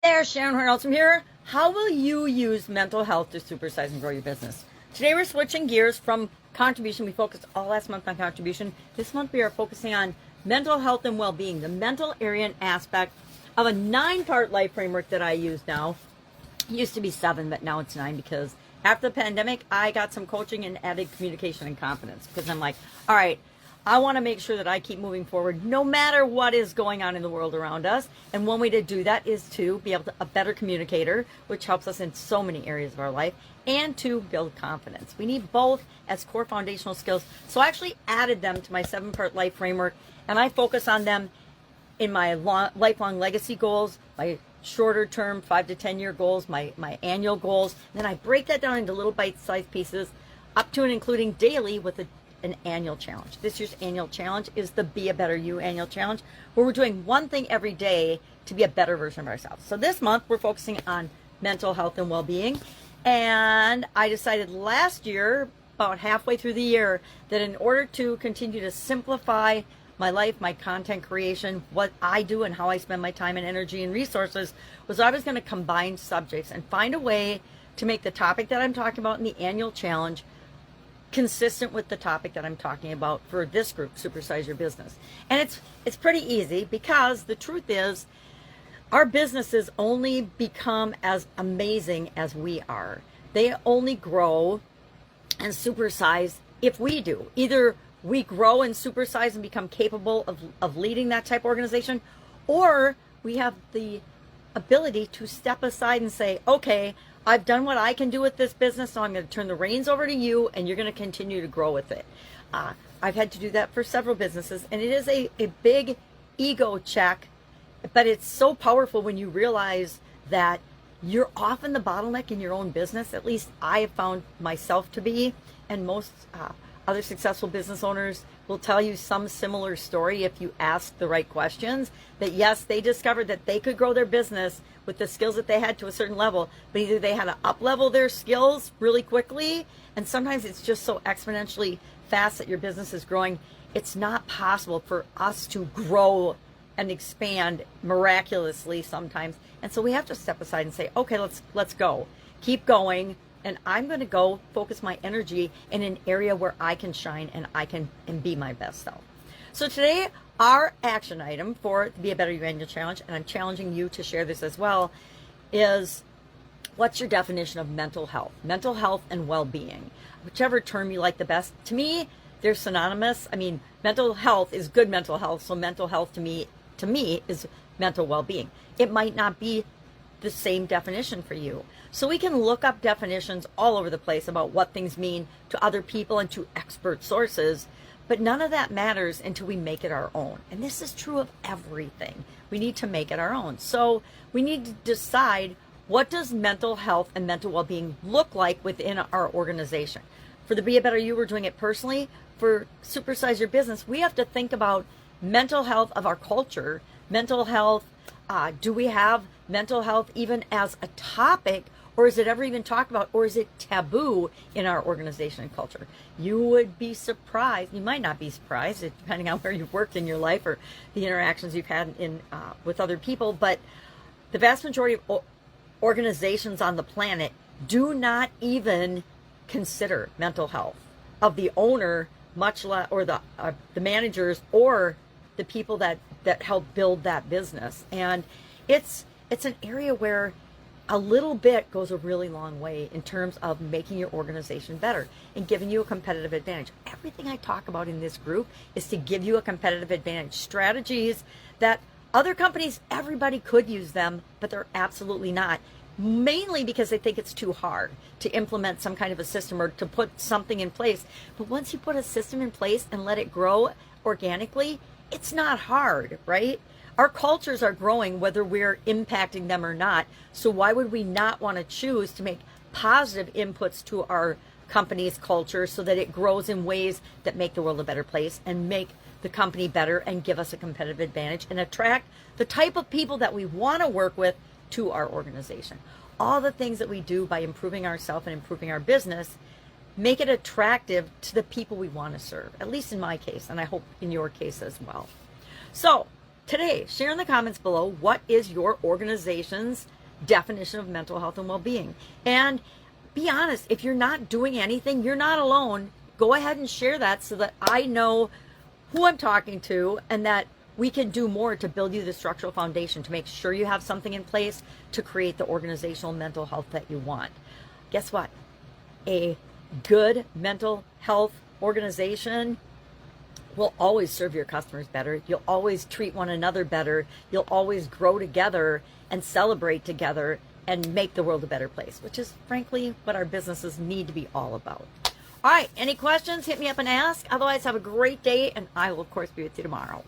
There, Sharon Horne-Ellstrom here. How will you use mental health to supersize and grow your business? Today we're switching gears from contribution. We focused all last month on contribution. This month we are focusing on mental health and well-being, the mental area and aspect of a 9-part life framework that I use now. It used to be 7, but now it's 9 because after the pandemic, I got some coaching and added communication and confidence because I'm like, all right, I want to make sure that I keep moving forward no matter what is going on in the world around us. And one way to do that is to be able to a better communicator, which helps us in so many areas of our life, and to build confidence. We need both as core foundational skills. So I actually added them to my 7-part life framework, and I focus on them in my lifelong legacy goals, my shorter term 5 to 10 year goals, my annual goals. And then I break that down into little bite-sized pieces up to and including daily with an annual challenge. This year's annual challenge is the Be a Better You annual challenge, where we're doing one thing every day to be a better version of ourselves. So this month we're focusing on mental health and well-being. And I decided last year, about halfway through the year, that in order to continue to simplify my life, my content creation, what I do and how I spend my time and energy and resources, was I was going to combine subjects and find a way to make the topic that I'm talking about in the annual challenge consistent with the topic that I'm talking about for this group, Supersize Your Business. And it's pretty easy because the truth is our businesses only become as amazing as we are. They only grow and supersize if we do. Either we grow and supersize and become capable of leading that type of organization, or we have the ability to step aside and say, okay, I've done what I can do with this business, so I'm going to turn the reins over to you, and you're going to continue to grow with it. I've had to do that for several businesses, and it is a big ego check, but it's so powerful when you realize that you're often the bottleneck in your own business. At least I have found myself to be, and most other successful business owners will tell you some similar story if you ask the right questions, that yes, they discovered that they could grow their business with the skills that they had to a certain level, but either they had to up-level their skills really quickly, and sometimes it's just so exponentially fast that your business is growing, it's not possible for us to grow and expand miraculously sometimes. And so we have to step aside and say, okay, let's go. Keep going. And I'm going to go focus my energy in an area where I can shine and I can be my best self. So today, our action item for the Be a Better You Annual Challenge, and I'm challenging you to share this as well, is what's your definition of mental health? Mental health and well-being, whichever term you like the best. To me, they're synonymous. I mean, mental health is good mental health, so mental health to me is mental well-being. It might not be the same definition for you. So we can look up definitions all over the place about what things mean to other people and to expert sources, but none of that matters until we make it our own. And this is true of everything. We need to make it our own. So we need to decide, what does mental health and mental well-being look like within our organization? For the Be a Better You, we're doing it personally. For Supersize Your Business, we have to think about mental health of our culture, mental health. Do we have mental health even as a topic, or is it ever even talked about, or is it taboo in our organization and culture? You would be surprised. You might not be surprised, depending on where you've worked in your life or the interactions you've had with other people, but the vast majority of organizations on the planet do not even consider mental health of the owner, much less, or the managers, or the people that help build that business. And it's an area where a little bit goes a really long way in terms of making your organization better and giving you a competitive advantage. Everything I talk about in this group is to give you a competitive advantage. Strategies that other companies, everybody could use them, but they're absolutely not. Mainly because they think it's too hard to implement some kind of a system or to put something in place. But once you put a system in place and let it grow organically, it's not hard, right? Our cultures are growing whether we're impacting them or not. So why would we not want to choose to make positive inputs to our company's culture so that it grows in ways that make the world a better place and make the company better and give us a competitive advantage and attract the type of people that we want to work with to our organization? All the things that we do by improving ourselves and improving our business make it attractive to the people we want to serve, at least in my case, and I hope in your case as well. So today. Share in the comments below, what is your organization's definition of mental health and well-being? And be honest, if you're not doing anything, you're not alone. Go ahead and share that so that I know who I'm talking to and that we can do more to build you the structural foundation to make sure you have something in place to create the organizational mental health that you want. Guess what? A good mental health organization will always serve your customers better. You'll always treat one another better. You'll always grow together and celebrate together and make the world a better place, which is frankly what our businesses need to be all about. All right, any questions? Hit me up and ask. Otherwise, have a great day, and I will, of course, be with you tomorrow.